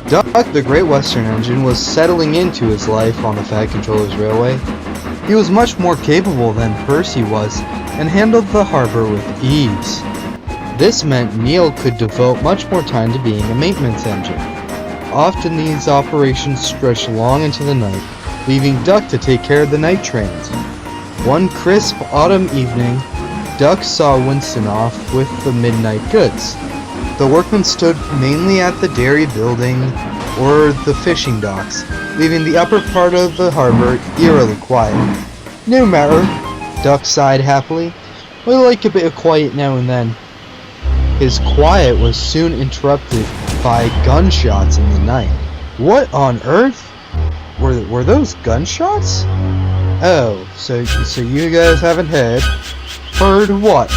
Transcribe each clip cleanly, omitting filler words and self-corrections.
Duck, the Great Western Engine, was settling into his life on the Fat Controller's railway. He was much more capable than Percy was, and handled the harbor with ease. This meant Neil could devote much more time to being a maintenance engine. Often these operations stretched long into the night, leaving Duck to take care of the night trains. One crisp autumn evening, Duck saw Winston off with the midnight goods. The workmen stood mainly at the dairy building or the fishing docks, leaving the upper part of the harbor eerily quiet. No matter, Duck sighed happily. I like a bit of quiet now and then. His quiet was soon interrupted by gunshots in the night. What on earth? Were those gunshots? Oh, so you guys haven't heard? Heard what?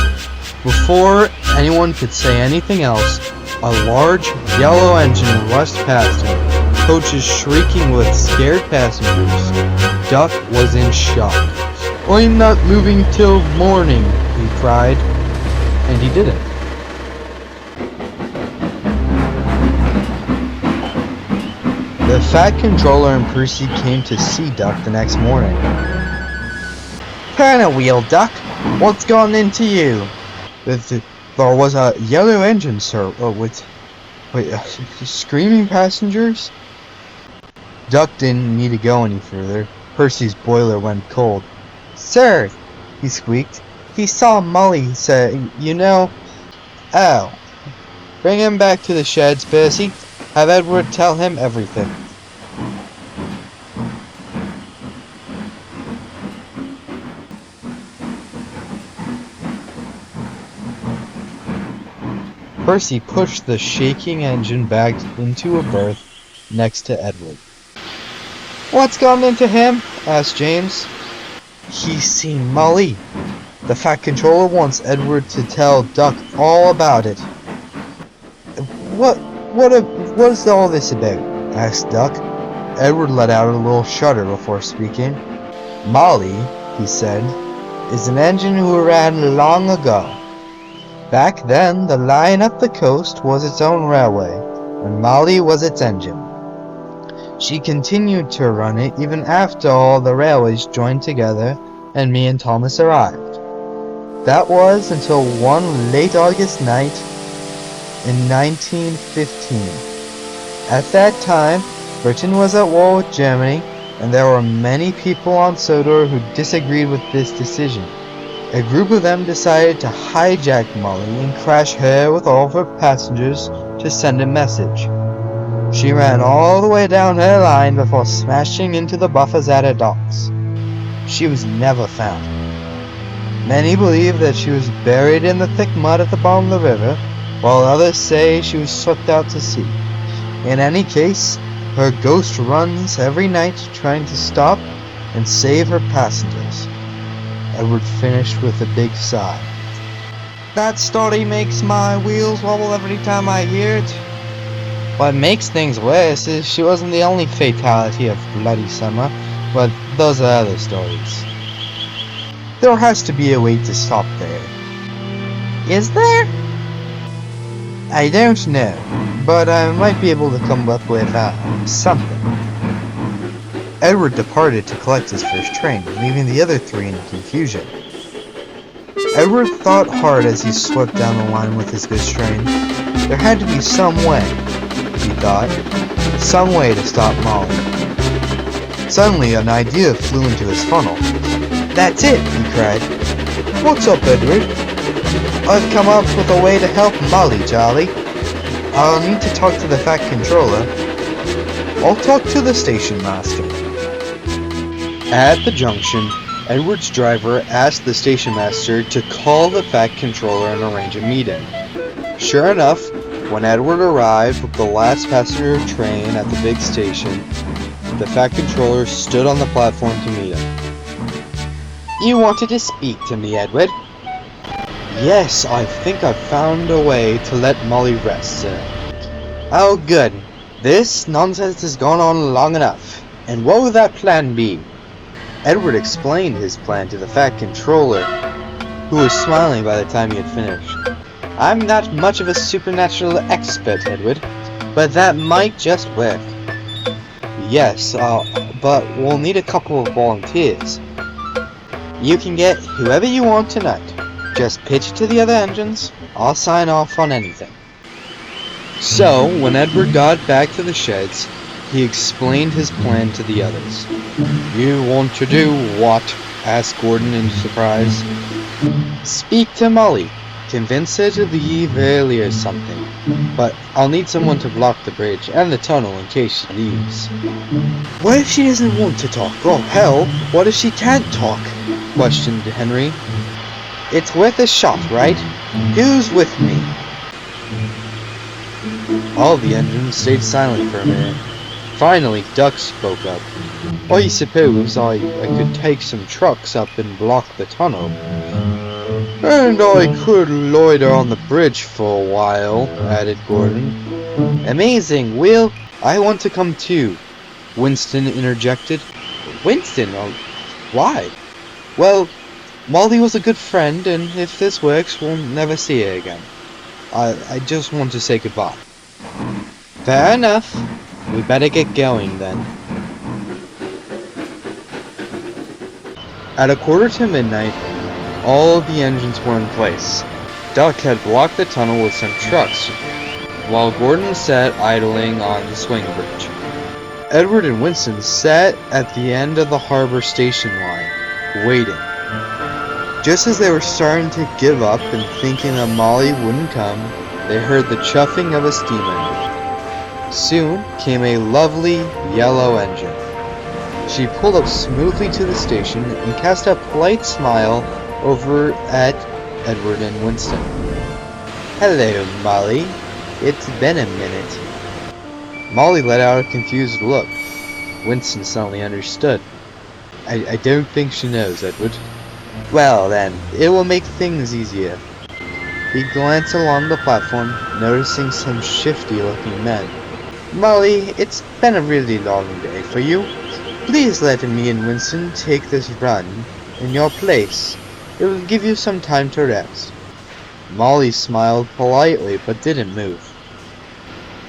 Before anyone could say anything else, a large yellow engine rushed past him, coaches shrieking with scared passengers. Duck was in shock. I'm not moving till morning, he cried, and he didn't. The Fat Controller and Percy came to see Duck the next morning. Turn a wheel, Duck. What's gone into you? There was a yellow engine, sir, with screaming passengers. Duck didn't need to go any further. Percy's boiler went cold. Sir, he squeaked. He saw Molly, sir, you know. Oh. Bring him back to the sheds, Percy. Have Edward tell him everything. Percy pushed the shaking engine back into a berth next to Edward. What's gone into him? Asked James. He's seen Molly. The Fat Controller wants Edward to tell Duck all about it. What is all this about? Asked Duck. Edward let out a little shudder before speaking. Molly, he said, is an engine who ran long ago. Back then, the line up the coast was its own railway, and Molly was its engine. She continued to run it even after all the railways joined together and me and Thomas arrived. That was until one late August night in 1915. At that time, Britain was at war with Germany, and there were many people on Sodor who disagreed with this decision. A group of them decided to hijack Molly and crash her with all of her passengers to send a message. She ran all the way down her line before smashing into the buffers at her docks. She was never found. Many believe that she was buried in the thick mud at the bottom of the river, while others say she was swept out to sea. In any case, her ghost runs every night trying to stop and save her passengers. Edward finished with a big sigh. That story makes my wheels wobble every time I hear it. What makes things worse is she wasn't the only fatality of bloody summer, but those are other stories. There has to be a way to stop there. Is there? I don't know, but I might be able to come up with something. Edward departed to collect his first train, leaving the other three in confusion. Edward thought hard as he swept down the line with his goods train. There had to be some way, he thought, some way to stop Molly. Suddenly an idea flew into his funnel. That's it, he cried. What's up, Edward? I've come up with a way to help Molly, Charlie. I'll need to talk to the Fat Controller. I'll talk to the station master. At the junction, Edward's driver asked the station master to call the Fat Controller and arrange a meeting. Sure enough, when Edward arrived with the last passenger train at the big station, the Fat Controller stood on the platform to meet him. You wanted to speak to me, Edward? Yes, I think I've found a way to let Molly rest, sir. Oh, good. This nonsense has gone on long enough. And what would that plan be? Edward explained his plan to the Fat Controller, who was smiling by the time he had finished. I'm not much of a supernatural expert, Edward, but that might just work. Yes, but we'll need a couple of volunteers. You can get whoever you want tonight. Just pitch it to the other engines. I'll sign off on anything. So, when Edward got back to the sheds, he explained his plan to the others. You want to do what? Asked Gordon in surprise. Speak to Molly. Convince her to leave early or something. But I'll need someone to block the bridge and the tunnel in case she leaves. What if she doesn't want to talk? Oh hell, what if she can't talk? Questioned Henry. It's worth a shot, right? Who's with me? All the engines stayed silent for a minute. Finally, Duck spoke up. I suppose I could take some trucks up and block the tunnel. And I could loiter on the bridge for a while, added Gordon. Amazing, Will! I want to come too, Winston interjected. Winston? Why? Well, Molly was a good friend, and if this works, we'll never see her again. I just want to say goodbye. Fair enough. We better get going then. At 1:45, all of the engines were in place. Duck had blocked the tunnel with some trucks, while Gordon sat idling on the swing bridge. Edward and Winston sat at the end of the harbor station line, waiting. Just as they were starting to give up and thinking that Molly wouldn't come, they heard the chuffing of a steam engine. Soon came a lovely yellow engine. She pulled up smoothly to the station and cast a polite smile over at Edward and Winston. Hello, Molly. It's been a minute. Molly let out a confused look. Winston suddenly understood. I don't think she knows, Edward. Well then, it will make things easier. He glanced along the platform, noticing some shifty-looking men. Molly, it's been a really long day for you. Please let me and Winston take this run in your place. It will give you some time to rest. Molly smiled politely, but didn't move.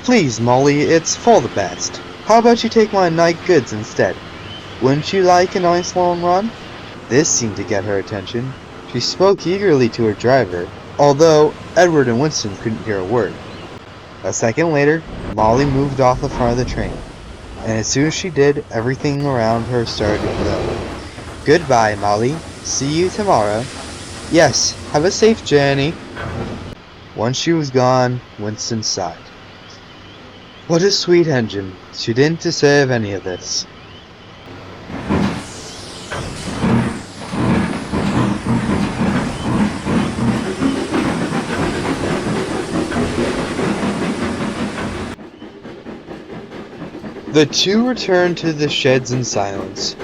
Please, Molly, it's for the best. How about you take my night goods instead? Wouldn't you like a nice long run? This seemed to get her attention. She spoke eagerly to her driver, although Edward and Winston couldn't hear a word. A second later, Molly moved off the front of the train, and as soon as she did, everything around her started to glow. Goodbye, Molly. See you tomorrow. Yes, have a safe journey. Once she was gone, Winston sighed. What a sweet engine. She didn't deserve any of this. The two returned to the sheds in silence.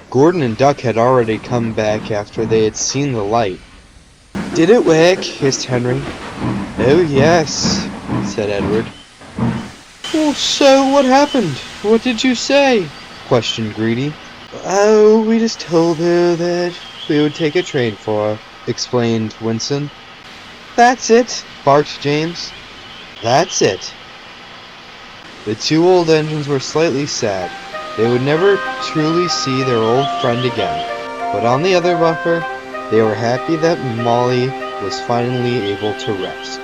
Gordon and Duck had already come back after they had seen the light. Did it work? Hissed Henry. Oh yes, said Edward. Well, so what happened? What did you say? Questioned Greedy. Oh, we just told her that we would take a train for her, explained Winston. That's it, barked James. That's it. The two old engines were slightly sad. They would never truly see their old friend again. But on the other buffer, they were happy that Molly was finally able to rest.